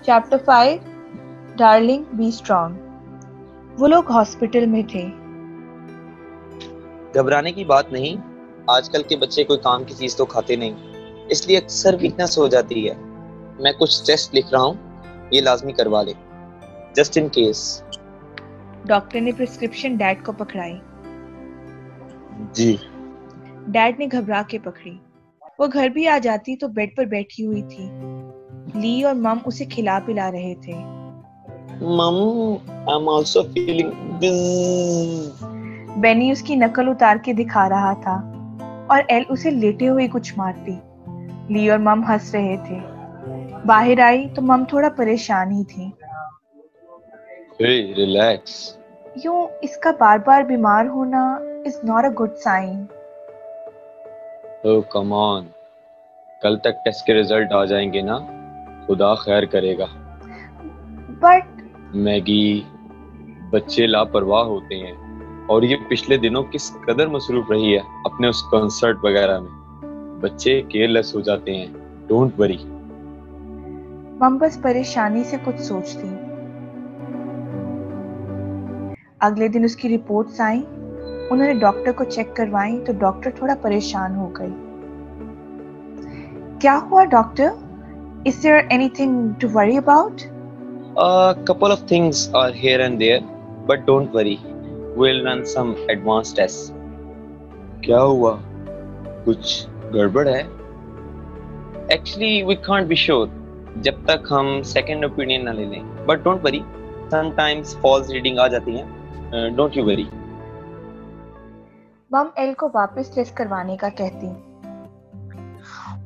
Chapter 5 darling be strong. वो लोग hospital में थे। घबराने की बात नहीं। आजकल के बच्चे कोई काम की चीज तो खाते नहीं, इसलिए अक्सर वीकनेस हो जाती है। मैं कुछ टेस्ट लिख रहा हूँ, ये लाजमी करवा ले, जस्ट इन केस। डॉक्टर ने प्रिस्क्रिप्शन डैड को पकड़ाई। जी। डैड ने घबरा के पकड़ी। वो घर भी आ जाती तो बेड पर बैठी हुई थी। ली और मम उसे खिला पिला रहे थे। Mum, I am also feeling this. Benny उसकी नकल उतार के दिखा रहा था और एल उसे लेटे हुए कुछ मारती। ली और मम हंस रहे थे। बाहर आई तो मम थोड़ा परेशान ही थी। Hey relax. यूं इसका बार बार बीमार होना is not a good sign. Oh come on, कल तक टेस्ट के रिजल्ट आ जाएंगे ना, खुदा खैर करेगा। बट मैगी, बच्चे लापरवाह होते हैं और ये पिछले दिनों किस कदर मसरूफ रही है अपने उस कॉन्सर्ट वगैरह में। बच्चे केयरलेस हो जाते हैं, डोंट वरी। मम बस परेशानी से कुछ सोचती। अगले दिन उसकी रिपोर्ट्स आई। उन्होंने डॉक्टर को चेक करवाई तो डॉक्टर थोड़ा परेशान हो गई। क्या हुआ doctor? Is there anything to worry about? Couple of things are here and there, but don't worry, we'll run some advanced tests. क्या हुआ? कुछ गड़बड़ है? Actually, we can't be sure जब तक हम second opinion ना ले लें. But don't worry, sometimes false reading आ जाती हैं. Don't you worry. मम एल को वापस टेस्ट करवाने का कहती।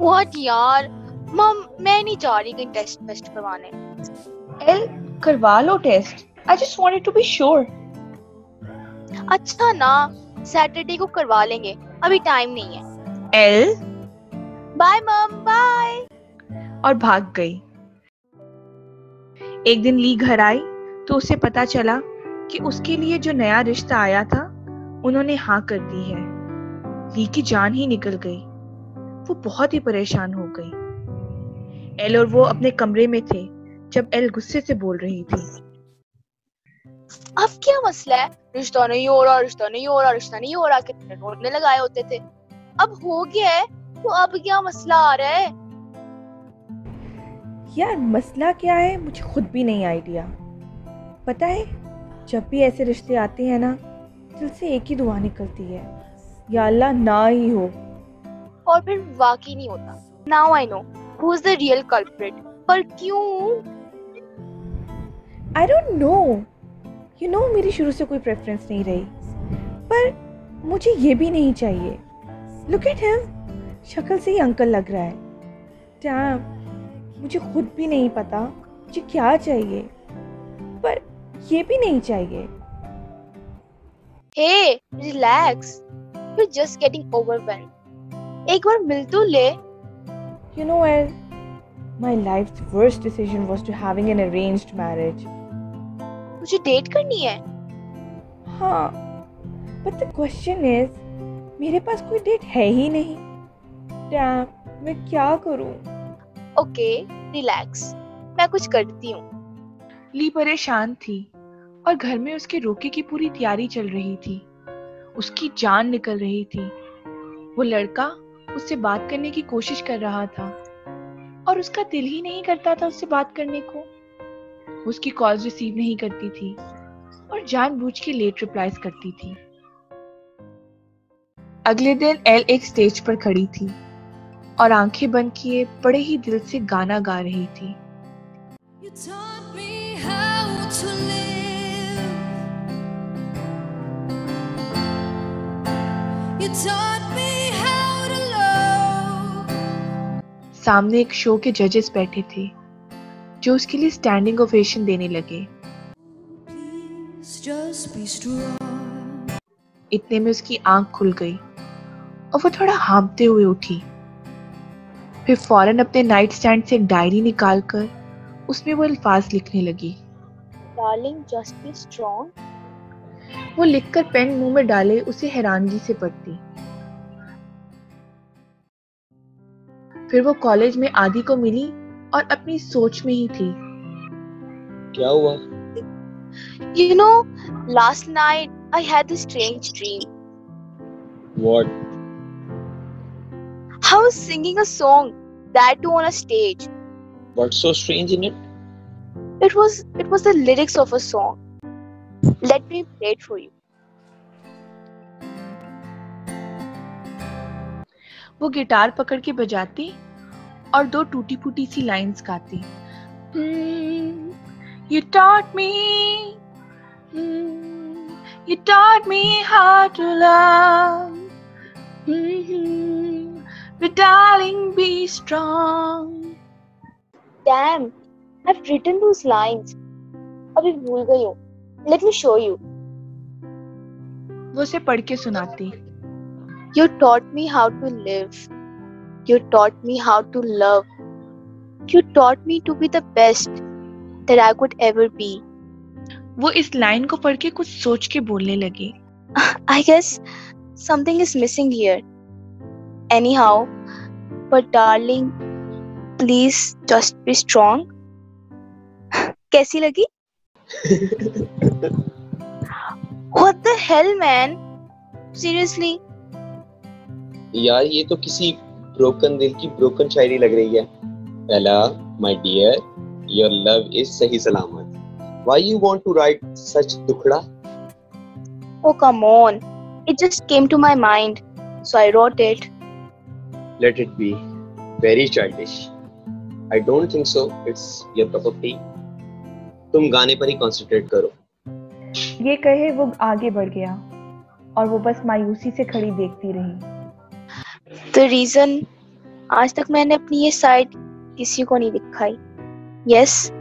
व्हाट यार, मम मैं नहीं जा रही कहीं टेस्ट करवाने। एल करवा लो test. I just wanted to be sure. अच्छा ना, सैटरडे को करवा लेंगे, अभी टाइम नहीं है। एल बाय मम, बाय। और भाग गई। एक दिन ली घर आई तो उसे पता चला कि उसके लिए जो नया रिश्ता आया था उन्होंने हाँ कर दी है। ली की जान ही निकल गई। वो बहुत ही परेशान हो गई। एल और वो अपने कमरे में थे जब एल गुस्से से बोल रही थी। अब क्या मसला है? रिश्ता नहीं हो रहा, रिश्ता नहीं हो रहा, रिश्ता नहीं हो रहा, कितने रोने लगाए होते थे, अब हो गया है तो अब क्या मसला आ रहा है? यार मसला क्या है मुझे खुद भी नहीं आइडिया। पता है जब भी ऐसे रिश्ते आते हैं ना, दिल से एक ही दुआ निकलती है, या अल्लाह ना ही हो। और फिर वाकई नहीं होता। Now I know who is the real culprit. पर क्यों? I don't know. You know मेरी शुरू से कोई प्रेफरेंस नहीं रही, पर मुझे ये भी नहीं चाहिए। लुक एट हिम, शक्ल से ही अंकल लग रहा है। डैम, मुझे खुद भी नहीं पता मुझे क्या चाहिए, पर ये भी नहीं चाहिए। Hey relax, you are just getting overwhelmed. एक बार मिल तो ले। You know, well, my life's worst decision was to having an arranged marriage. मुझे डेट करनी है। हाँ, but the question is, मेरे पास कोई डेट है ही नहीं। Damn, मैं क्या करूं? ओके रिलैक्स, मैं कुछ करती हूँ। ली परेशान थी और घर में उसके रोके की पूरी तैयारी चल रही थी। उसकी जान निकल रही थी। वो लड़का उससे बात करने की कोशिश कर रहा था और उसका दिल ही नहीं करता था उससे बात करने को। उसकी कॉल्स रिसीव नहीं करती थी और जानबूझ के लेट रिप्लाईज करती थी। अगले दिन एल एक स्टेज पर खड़ी थी और आंखें बंद किए बड़े ही दिल से गाना गा रही थी। सामने एक शो के जजेस बैठे थे जो उसके लिए स्टैंडिंग ओवेशन देने लगे। इतने में उसकी आंख खुल गई और वो थोड़ा हांफते हुए उठी। फिर फौरन अपने नाइट स्टैंड से एक डायरी निकालकर उसमें वो अल्फाज लिखने लगी। Darling just be strong. वो लिखकर पेन मुंह में डाले उसे हैरानगी से पढ़ती। फिर वो कॉलेज में आदि को मिली और अपनी सोच में ही थी। क्या हुआ? You know, last night I had this strange dream. What? I was singing a song, that too on a stage. What's so strange in it? It was the lyrics of a song. Let me play it for you. वो guitar पकड़ के बजाती और दो टूटी फूटी सी lines गाती। You taught me, you taught me how to love. But darling, be strong. Damn, I've written those lines. अभी भूल गई हूँ. Let me show you. वो उसे पढ़ के सुनाती। You taught me how to live. You taught me how to love. You taught me to be the best that I could ever be. वो इस लाइन को पढ़ के कुछ सोच के बोलने लगी। I guess something is missing here. Anyhow, but darling, please just be strong. कैसी लगी? What the hell, man? Seriously? यार ये तो किसी ब्रोकन दिल की ब्रोकन शायरी लग रही है। Ella, my dear, your love is सही सलामत. Why you want to write such दुखड़ा? Oh, come on. It just came to my mind, so I wrote it. Let it be. Very childish. I don't think so. It's your cup of tea. तुम गाने पर ही concentrate करो. ये कहे वो आगे बढ़ गया और वो बस मायूसी से खड़ी देखती रही। The reason आज तक मैंने अपनी ये साइड किसी को नहीं दिखाई. Yes,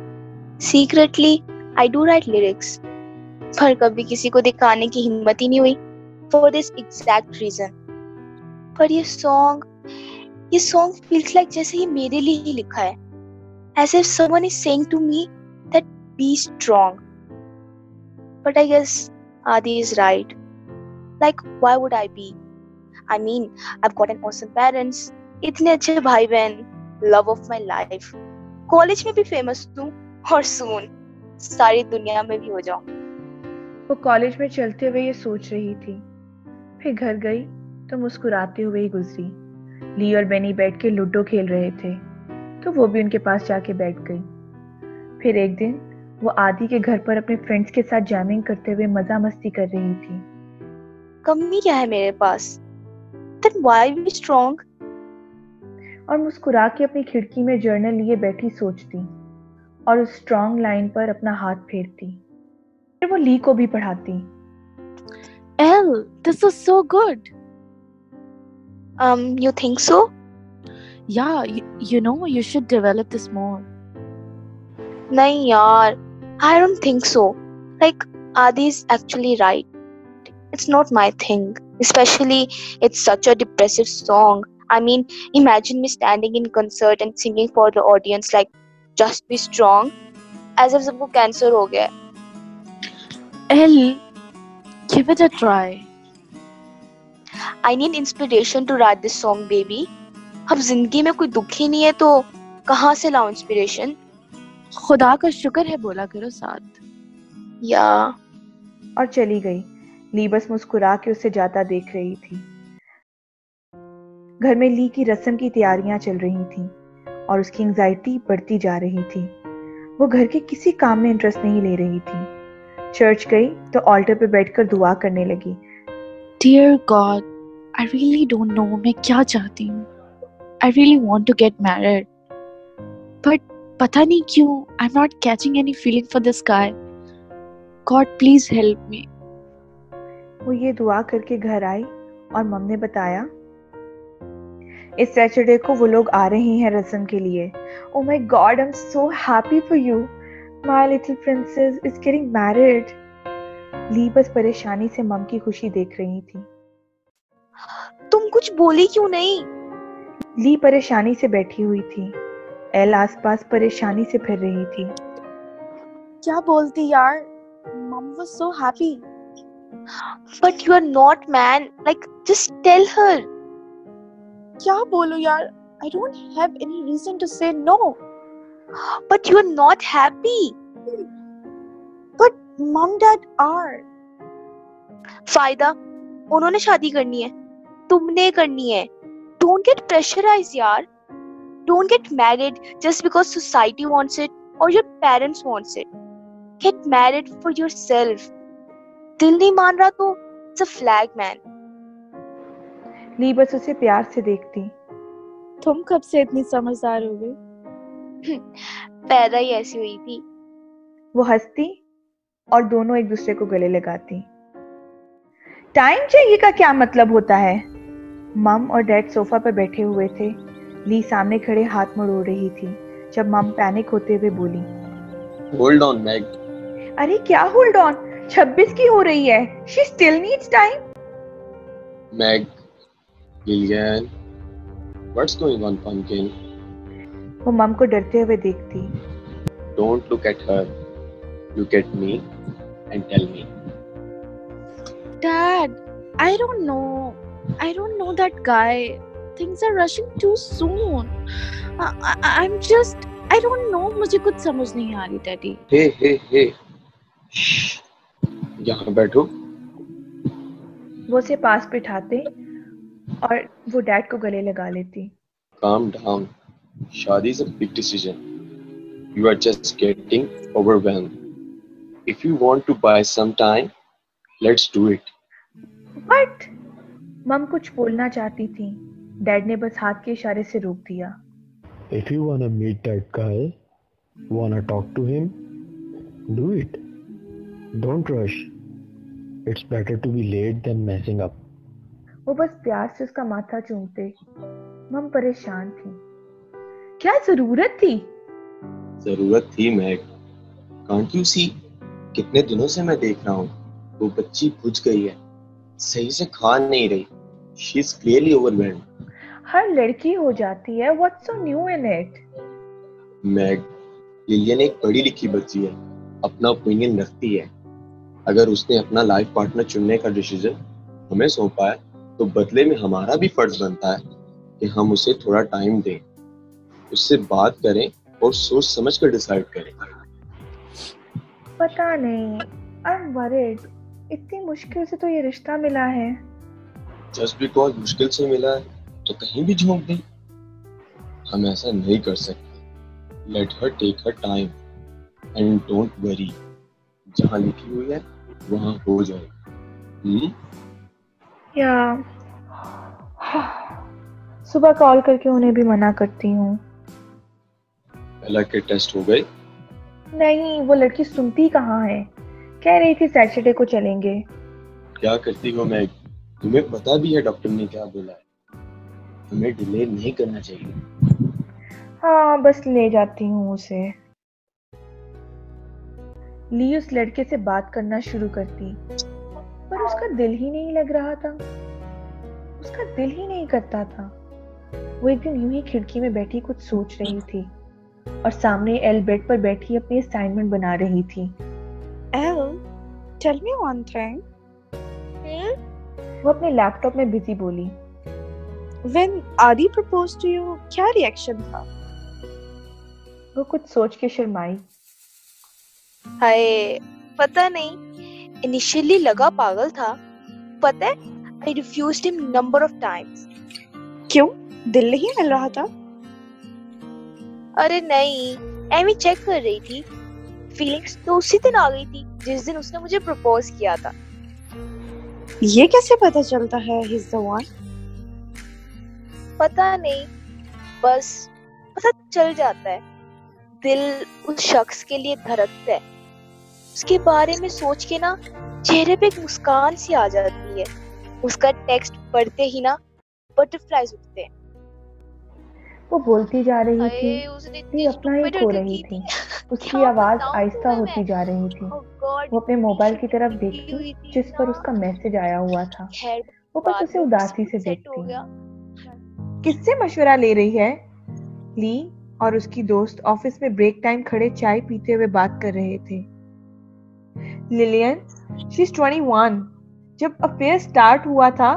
secretly I do write lyrics. पर कभी किसी को दिखाने की हिम्मत ही नहीं हुई. For this exact reason. पर ये song feels like जैसे ये मेरे लिए ही लिखा है. As if someone is saying to me that be strong. But I guess Adi is right. Like, why would I be? I mean, I've got an awesome parents, इतने अच्छे भाई बहन, love of my life. College में भी famous हूँ और soon सारी दुनिया में भी हो जाऊँ. वो कॉलेज में चलते हुए ये सोच रही थी। फिर घर गई तो मुस्कुराते हुए ही गुजरी। ली और बेनी बैठ के लूडो खेल रहे थे तो वो भी उनके पास जाके बैठ गई। फिर एक दिन वो आदि के घर पर अपने फ्रेंड्स के साथ जैमिंग करते हुए मजा मस्ती कर रही थी। कमी क्या है मेरे पास? Then why be strong? और मुस्कुरा के अपनी खिड़की में जर्नल लिए बैठी सोचती और उस स्ट्रॉन्ग लाइन पर अपना हाथ फेरती। फिर वो ली को भी पढ़ाती। Elle, this is so good. You think so? Yeah, you know, you should develop this more. नहीं यार, I don't think so. Like, Adi is actually right. It's not my thing. Especially, it's such a depressive song. I mean, imagine me standing in concert and singing for the audience like, just be strong. As if सबको cancer हो गया है. Elle, give it a try. I need inspiration to write this song, baby. अब जिंदगी में कोई दुख ही नहीं है तो कहाँ से लाऊं inspiration? खुदा का शुक्र है बोला करो साथ. या और चली गई। ली बस मुस्कुरा के उसे जाता देख रही थी। घर में ली की रस्म की तैयारियां चल रही थीं और उसकी एंजाइटी बढ़ती जा रही थी। वो घर के किसी काम में इंटरेस्ट नहीं ले रही थी। चर्च गई तो ऑल्टर पे बैठकर दुआ करने लगी। Dear God, I really don't know मैं क्या चाहती हूँ. I really want to get married. But पता नहीं क्यों I'm not catching any feeling for this guy. God, please help me. वो ये दुआ करके घर आई और मम ने बताया इस सैटरडे को वो लोग आ रहे हैं रस्म के लिए। Oh my God, I'm so happy for you. My little princess is getting married. ली बस परेशानी से मम की खुशी देख रही थी। तुम कुछ बोली क्यों नहीं? ली परेशानी से बैठी हुई थी। एल आसपास परेशानी से फिर रही थी। क्या बोलती यार? Mom was so happy. But you are not, man. Like, just tell her. क्या बोलूं यार? I don't have any reason to say no. But you are not happy. Mom, Dad are. फायदा, उन्होंने शादी करनी है, तुमने करनी है. Don't get pressurized यार. Don't get married just because society wants it or your parents wants it. Get married for yourself. दिल नहीं मान रहा तो it's a flag, man. ली बस उसे प्यार से देखती। तुम कब से इतनी समझदार हो गई? पैदा ही ऐसी हुई थी। वो हंसती और दोनों एक दूसरे को गले लगाती। टाइम चाहिए का क्या मतलब होता है? मम और डैड सोफा पर बैठे हुए थे। ली सामने खड़े हाथ मरोड़ रही थी जब मम पैनिक होते हुए बोली, होल्ड ऑन मैग। अरे क्या होल्ड ऑन? 26 की हो रही है। She still needs time. Mag, Lillian, what's going on punkin? वो मम को डरते हुए देखती। Don't look at her, look at me and tell me. Dad, I don't know that guy. Things are rushing too soon. I'm just, I don't know. मुझे कुछ समझ नहीं आ रही, Daddy. हे, यहाँ बैठो। वो उसे पास बिठाते और वो डैड को गले लगा लेती। Calm down. शादी is a big decision. You are just getting overwhelmed. If you want to buy some time, let's do it. What? मम कुछ बोलना चाहती थी। डैड ने बस हाथ के इशारे से रोक दिया। If you wanna meet that guy, wanna talk to him, do it. Don't rush. It's better to be late than messing up. वो बस प्यार से उसका माथा चूमते। मम परेशान थी। क्या जरूरत थी? जरूरत थी मैग। Can't you see? कितने दिनों से मैं देख रहा हूँ वो बच्ची बुझ गई है, सही से खा नहीं रही। She is clearly overwhelmed. हर लड़की हो जाती है। What's so new in it? Mag, Lillian एक पढ़ी लिखी बच्ची है, अपना ओपिनियन रखती है। अगर उसने अपना लाइफ पार्टनर चुनने का डिसीजन हमें सौंपा है तो बदले में हमारा भी फर्ज बनता है कि हम उसे थोड़ा टाइम दें, उससे बात करें और सोच समझ कर डिसाइड करें। पता नहीं, I'm worried. इतनी मुश्किल से तो ये रिश्ता मिला है। जस्ट बिकॉज मुश्किल से मिला है तो कहीं भी झोंक दें? हम ऐसा नहीं कर सकते। Let her take her time and don't worry. जहाँ लिखी हुई है वहाँ हो जाएगा। या सुबह कॉल करके उन्हें भी मना करती हूँ। पहला के टेस्ट हो गए? नहीं, वो लड़की सुनती कहाँ है। कह रही थी सैटरडे को चलेंगे। क्या करती हो मैग? तुम्हें पता भी है डॉक्टर ने क्या बोला है। हमें डिले नहीं करना चाहिए। हाँ, बस ले जाती हूँ उसे। ली उस लड़के से बात करना शुरू करती, पर उसका दिल ही नहीं लग रहा था। उसका दिल ही नहीं करता था। वो एक दिन यूं ही खिड़की में बैठी कुछ सोच रही थी और सामने एल बेड पर बैठी अपनी असाइनमेंट बना रही थी। Elle, tell me one thing. वो अपने लैपटॉप में बिजी बोली। When Adi proposed to you, क्या रिएक्शन था? वो कुछ सोच के शर्माई। हाय, पता नहीं, इनिशियली लगा पागल था। पता है, I refused him number of times. क्यों? दिल नहीं मिल रहा था? अरे नहीं, एमी चेक कर रही थी। फीलिंग्स तो उसी दिन आ गई थी जिस दिन उसने मुझे प्रपोज किया था। ये कैसे पता चलता है he's the one? पता नहीं, बस पता चल जाता है। दिल उस शख्स के लिए धड़कता है। उसके बारे में सोच के ना चेहरे पे एक मुस्कान सी आ जाती है। उसका टेक्स्ट पढ़ते ही ना बटरफ्लाइज उठते हैं। वो बोलती जा रही हाय, थी, उसने ली अपना ही खो रही थी। उसकी आवाज आहिस्ता होती जा रही थी। वो अपने मोबाइल की तरफ देखती जिस पर उसका मैसेज आया हुआ था। वो बस उसे उदासी से देखती। किससे मशवरा ले रही है? ली और उसकी दोस्त ऑफिस में ब्रेक टाइम खड़े चाय पीते हुए बात कर रहे थे। Lillian, she is 21। जब अफेयर स्टार्ट हुआ था,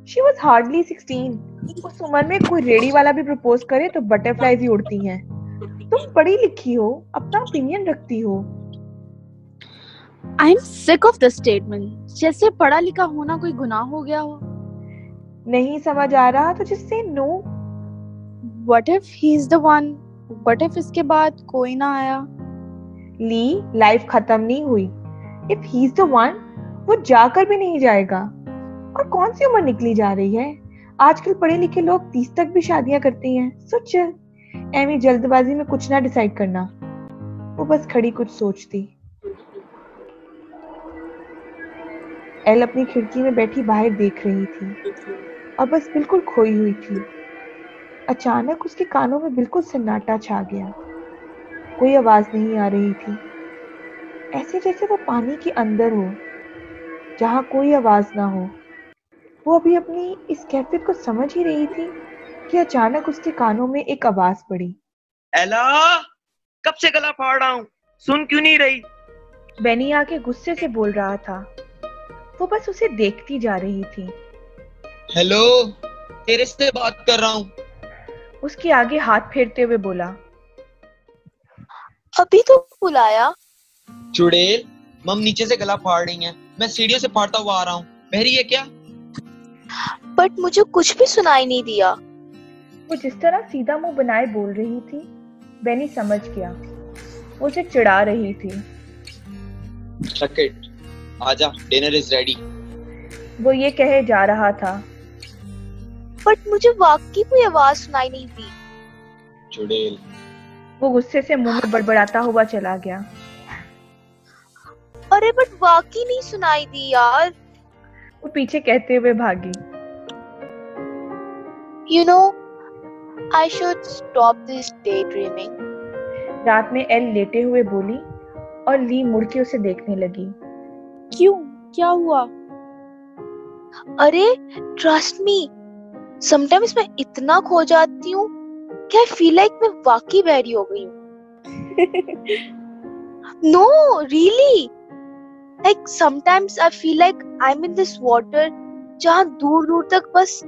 शी वाज हार्डली 16। उस उम्र में कोई रेडी वाला भी प्रपोज करे तो बटरफ्लाइज ही उड़ती हैं। तुम पढ़ी लिखी हो, अपना ओपिनियन रखती हो। I am sick of the statement, जैसे पढ़ा लिखा होना कोई गुनाह हो गया हो। नहीं समझ आ रहा तो just say no. What if he is the one? What if इसके बाद कोई ना आया? ली, लाइफ खत्म नहीं हुई. If he's the one, वो जाकर भी नहीं जाएगा. और कौन सी उम्र निकली जा रही है? आजकल पढ़े लिखे लोग 30 तक भी शादियां करते हैं. सो चल, एमी जल्दबाजी में कुछ ना डिसाइड करना. वो बस खड़ी कुछ सोचती. एल अपनी खिड़की में बैठी बाहर देख रही थी और बस बिल्कुल खोई हुई थी. अचानक उसके कानों में बिल्कुल सन्नाटा छा गया. कोई आवाज नहीं आ रही थी. ऐसे जैसे वो पानी के अंदर हो, जहां कोई आवाज ना हो. वो अभी अपनी इस कैफियत को समझ ही रही थी कि अचानक उसके कानों में एक आवाज पड़ी. एला, कब से गला फाड़ रहा हूँ, सुन क्यों नहीं रही? बेनी आके गुस्से से बोल रहा था. वो बस उसे देखती जा रही थी. हेलो, तेरे से बात कर रहा हूँ. उसके आगे हाथ फेरते हुए बोला. अभी तो बुलाया. चुड़ैल, मम नीचे से गला फाड़ रही हैं. मैं सीढ़ियों से फाड़ता हुआ आ रहा हूँ. बहरी है क्या? बट मुझे कुछ भी सुनाई नहीं दिया. वो जिस तरह सीधा मुंह बनाए बोल रही थी, बेनी समझ गया. वो उसे चिढ़ा रही थी. Chuck it. आजा, डिनर इज रेडी. वो ये कहे जा रहा था. बट मुझे वाकई कोई आवाज सुनाई नहीं दी. चुड़ैल. वो गुस्से से मुंह में बड़बड़ाता हुआ चला गया. अरे बट वाकई नहीं सुनाई दी यार. वो पीछे कहते हुए भागी. You know, I should stop this daydreaming. रात में एल लेटे हुए बोली और ली मुड़ के उसे देखने लगी. क्यों? क्या हुआ? अरे ट्रस्ट मी, समटाइम्स मैं इतना खो जाती हूँ कि आई फील लाइक मैं वाकई बहरी हो गई हूँ. No really, like sometimes I feel like I am in this water जहाँ दूर दूर तक बस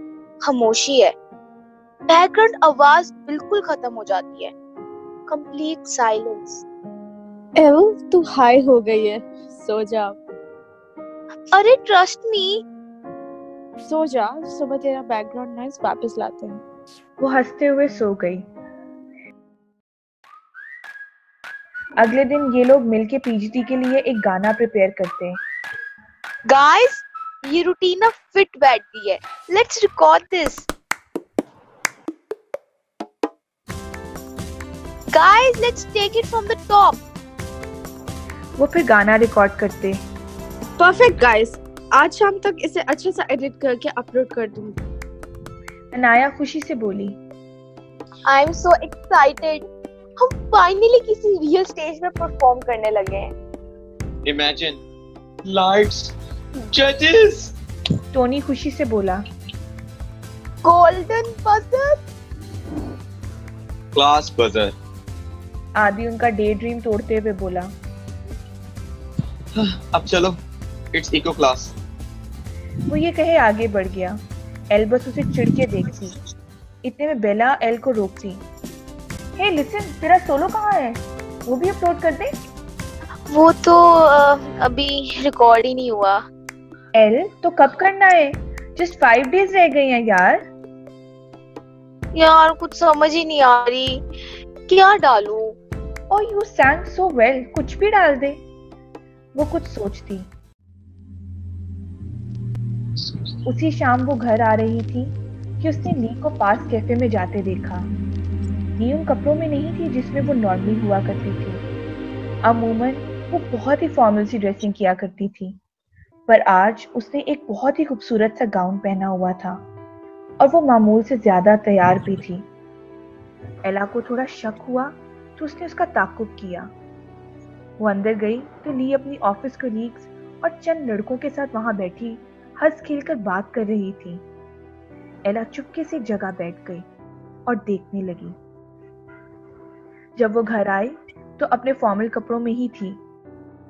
खामोशी है. बैकग्राउंड आवाज बिल्कुल खत्म हो जाती है. Complete silence. एल, तू हाई हो गई है, सो जा. अरे ट्रस्ट मी. सो जा, सुबह तेरा बैकग्राउंड नॉइज वापस लाते हैं. वो हंसते हुए सो गई. अगले दिन ये लोग मिलके पीजीटी के लिए एक गाना प्रिपेयर करते. गाइस, ये रूटीन ना फिट बैठती है. Let's record this. Guys, let's take it from the top. वो फिर गाना रिकॉर्ड करते. परफेक्ट गाइस, आज शाम तक इसे अच्छे से एडिट करके अपलोड कर दूंगी. अनाया खुशी से बोली. I am so excited. हम फाइनली किसी रियल स्टेज में परफॉर्म करने लगे हैं. इमेजिन, लाइट्स, जजेस. टोनी खुशी से बोला. Golden buzzer. Class buzzer. आदि उनका डे ड्रीम तोड़ते हुए बोला. अब चलो, इट्स इको क्लास. वो ये कहे आगे बढ़ गया. एल बस उसे चिढ़ के देखती. इतने में बेला एल को रोकती. हे लिसन, तेरा सोलो कहाँ है? वो भी अपलोड कर दे. वो तो अभी रिकॉर्ड ही नहीं हुआ. एल, तो कब करना है? जस्ट 5 डेज रह गए हैं यार. यार कुछ समझ ही नहीं आ रही, क्या डालूं? Oh, you sang so well. कुछ भी डाल दे. वो कुछ सोचती. उसी शाम वो घर आ रही थी कि उसने ली को पास कैफे में जाते देखा. ली उन कपड़ों में नहीं थी जिसमें वो नॉर्मली हुआ करती थी. अमूमन वो बहुत ही फॉर्मल सी ड्रेसिंग किया करती थी, पर आज उसने एक बहुत ही खूबसूरत सा गाउन पहना हुआ था और वो मामूल से ज्यादा तैयार भी थी. एला को थोड़ा शक हुआ तो उसने उसका ताक़ुब किया. वो अंदर गई तो ली अपनी ऑफिस कलीग्स और चंद लड़कों के साथ वहां बैठी हंस खेल कर बात कर रही थी. एला चुपके से एक जगह बैठ गई और देखने लगी. जब वो घर आई तो अपने फॉर्मल कपड़ों में ही थी.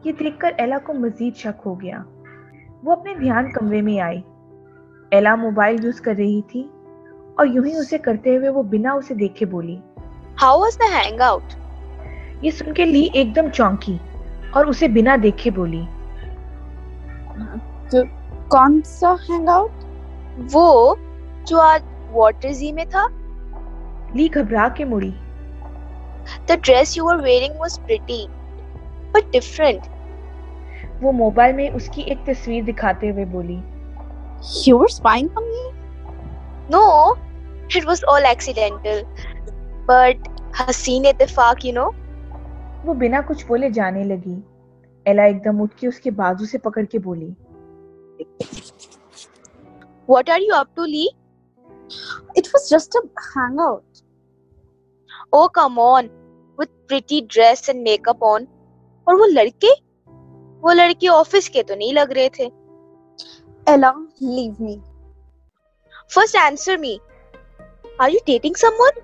ये देखकर एला को मजीद शक हो गया. वो अपने ध्यान कमरे में आई. एला मोबाइल यूज कर रही थी और यूं ही उसे करते हुए वो बिना उसे देखे बोली. How was the hangout? ये सुन के ली एकदम चौंकी और उसे बिना देखे बोली. तो कौन सा हैंगआउट? वो जो आज वाटर जी में था. ली घबरा के मुड़ी. The dress you were wearing was pretty, but different. वो मोबाइल में उसकी एक तस्वीर दिखाते हुए बोली. You were spying on me? No, it was all accidental. But हसीन इत्तेफाक, you know. वो बिना कुछ बोले जाने लगी. एला एकदम उठ के उसके बाजू से पकड़ के बोली. What are you up to, Lee? It was just a hangout. Oh, come on. With pretty dress and makeup on. और वो लड़के ऑफिस के तो नहीं लग रहे थे. Ella, leave me. First answer me. Are you dating someone?